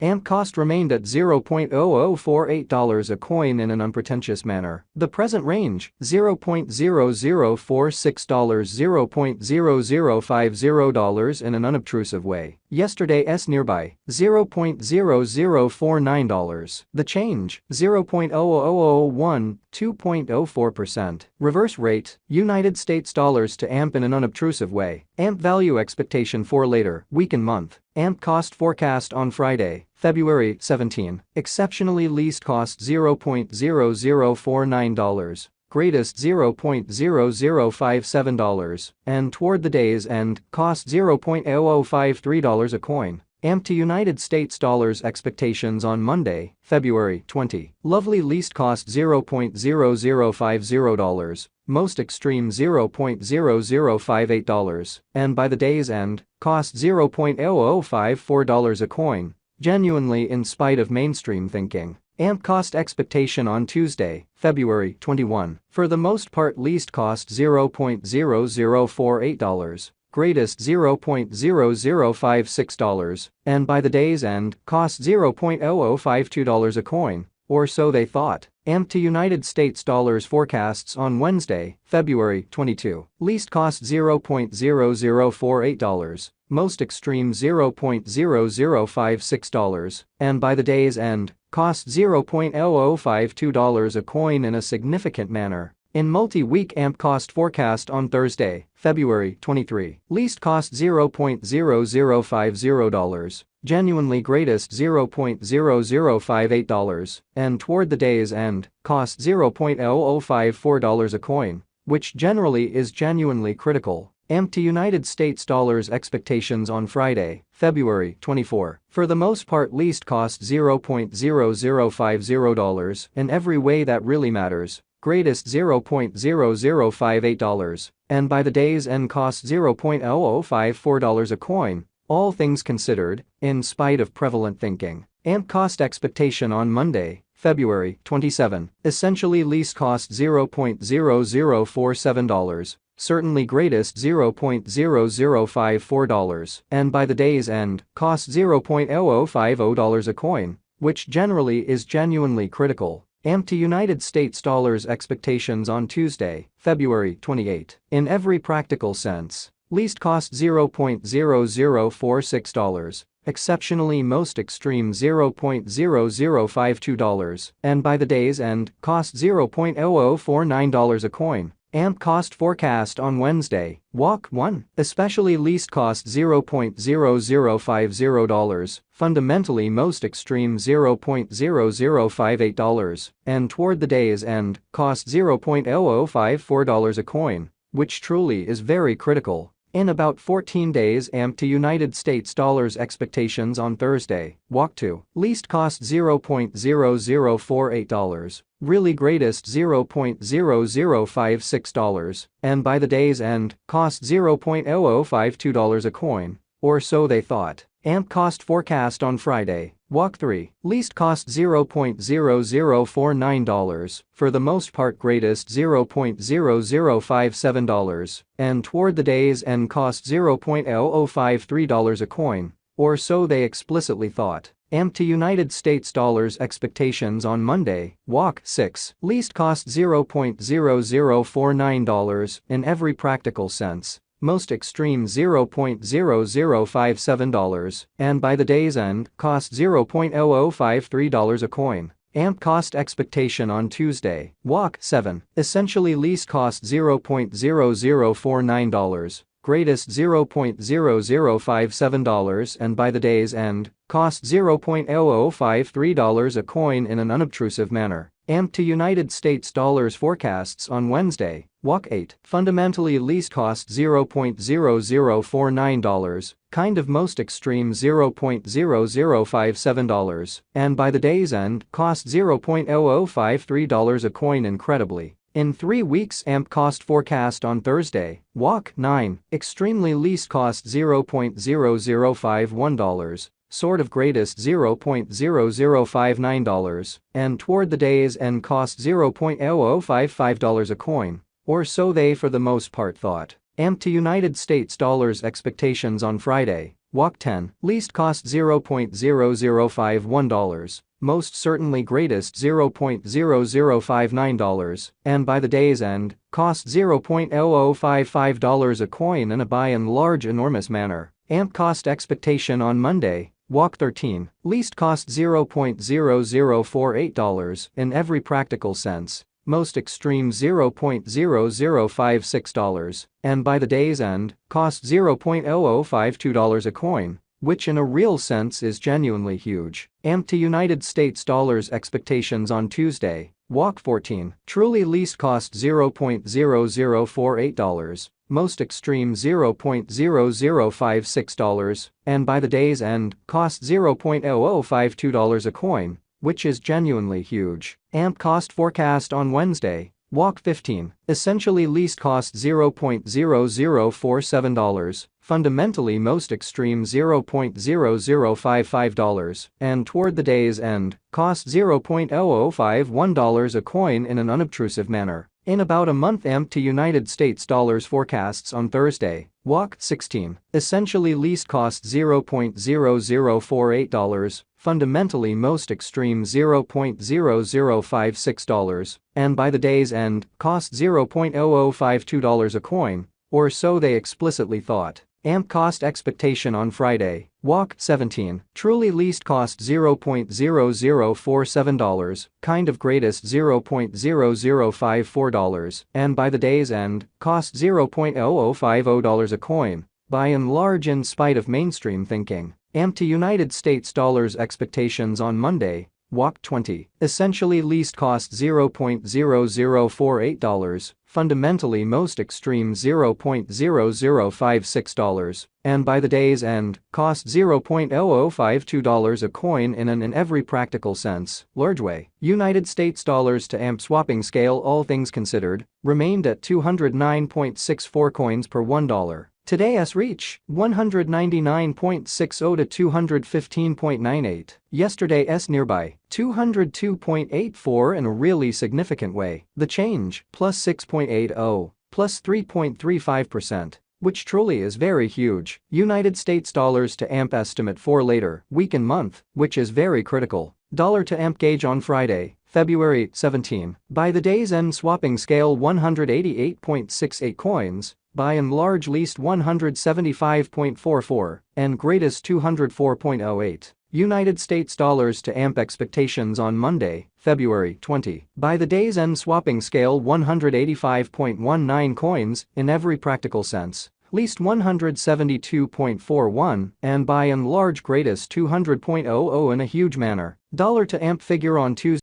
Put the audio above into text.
AMP cost remained at $0.0048 a coin in an unpretentious manner. The present range, $0.0046, $0.0050 in an unobtrusive way. Yesterday's nearby, $0.0049. The change, 0.00001, 2.04%. Reverse rate, United States dollars to AMP in an unobtrusive way. AMP value expectation for later, week and month. AMP cost forecast on Friday, February 17. Exceptionally least cost $0.0049. Greatest $0.0057, and toward the day's end, cost $0.0053 a coin. AMP to United States dollars expectations on Monday, February 20. Lovely least cost $0.0050, most extreme $0.0058, and by the day's end, cost $0.0054 a coin. Genuinely in spite of mainstream thinking. AMP cost expectation on Tuesday, February 21. For the most part least cost $0.0048. Greatest $0.0056, and by the day's end, cost $0.0052 a coin, or so they thought. AMP to United States dollars forecasts on Wednesday, February 22. Least cost $0.0048, most extreme $0.0056, and by the day's end, cost $0.0052 a coin in a significant manner. In multi-week AMP cost forecast on Thursday, February 23. Least cost $0.0050, genuinely greatest $0.0058, and toward the day's end, cost $0.0054 a coin, which generally is genuinely critical. AMP to United States dollars expectations on Friday, February 24. For the most part least cost $0.0050 in every way that really matters. Greatest $0.0058, and by the day's end cost $0.0054 a coin, all things considered, in spite of prevalent thinking. AMP cost expectation on Monday, February 27. Essentially least cost $0.0047, certainly greatest $0.0054, and by the day's end, cost $0.0050 a coin, which generally is genuinely critical. AMP to United States dollars expectations on Tuesday, February 28. In every practical sense, least cost $0.0046, exceptionally most extreme $0.0052, and by the day's end, cost $0.0049 a coin. AMP cost forecast on Wednesday, Walk 1, especially least cost $0.0050, fundamentally most extreme $0.0058, and toward the day's end, cost $0.0054 a coin, which truly is very critical. In about 14 days AMP to United States dollars expectations on Thursday, Walk 2, least cost $0.0048, really greatest $0.0056, and by the day's end, cost $0.0052 a coin, or so they thought. AMP cost forecast on Friday, Walk 3, least cost $0.0049, for the most part greatest $0.0057, and toward the day's end cost $0.0053 a coin, or so they explicitly thought. AMP to United States dollars expectations on Monday, Walk 6, least cost $0.0049 in every practical sense, most extreme $0.0057, and by the day's end, cost $0.0053 a coin. AMP cost expectation on Tuesday, Walk 7, essentially least cost $0.0049, greatest $0.0057, and by the day's end, cost $0.0053 a coin in an unobtrusive manner. AMP to United States dollars forecasts on Wednesday, Walk 8, fundamentally least cost $0.0049, kind of most extreme $0.0057, and by the day's end, cost $0.0053 a coin incredibly. In 3 weeks AMP cost forecast on Thursday, Walk 9, extremely least cost $0.0051, sort of greatest $0.0059, and toward the day's end cost $0.0055 a coin, or so they for the most part thought. AMP to United States dollars expectations on Friday, walk 10, least cost $0.0051, most certainly greatest $0.0059, and by the day's end, cost $0.0055 a coin in a by and large enormous manner. AMP cost expectation on Monday, walk 13, least cost $0.0048 in every practical sense, most extreme $0.0056, and by the day's end, cost $0.0052 a coin, which in a real sense is genuinely huge. AMP to United States dollars expectations on Tuesday, walk 14, truly least cost $0.0048, most extreme $0.0056, and by the day's end, cost $0.0052 a coin, which is genuinely huge. AMP cost forecast on Wednesday, walk 15, essentially least cost $0.0047, fundamentally most extreme $0.0055, and toward the day's end, cost $0.0051 a coin in an unobtrusive manner. In about a month AMP to United States dollars forecasts on Thursday, walk 16, essentially least cost $0.0048, fundamentally most extreme $0.0056, and by the day's end, cost $0.0052 a coin, or so they explicitly thought. AMP cost expectation on Friday, walk 17, truly least cost $0.0047, kind of greatest $0.0054, and by the day's end, cost $0.0050 a coin, by and large in spite of mainstream thinking. AMP to United States dollars expectations on Monday, walk 20, essentially least cost $0.0048, fundamentally most extreme $0.0056, and by the day's end, cost $0.0052 a coin in an in every practical sense, large way. United States dollars to AMP swapping scale all things considered, remained at 209.64 coins per $1. Today's reach, 199.60 to 215.98. Yesterday's nearby, 202.84 in a really significant way. The change, plus 6.80, plus 3.35%. Which truly is very huge. United States dollars to AMP estimate for later, week and month, which is very critical. Dollar to AMP gauge on Friday, February 17. By the day's end swapping scale 188.68 coins. By and large least 175.44, and greatest 204.08. United States dollars to AMP expectations on Monday, February 20. By the day's end swapping scale 185.19 coins in every practical sense, least 172.41, and by and large greatest 200.00 in a huge manner. Dollar to AMP figure on Tuesday.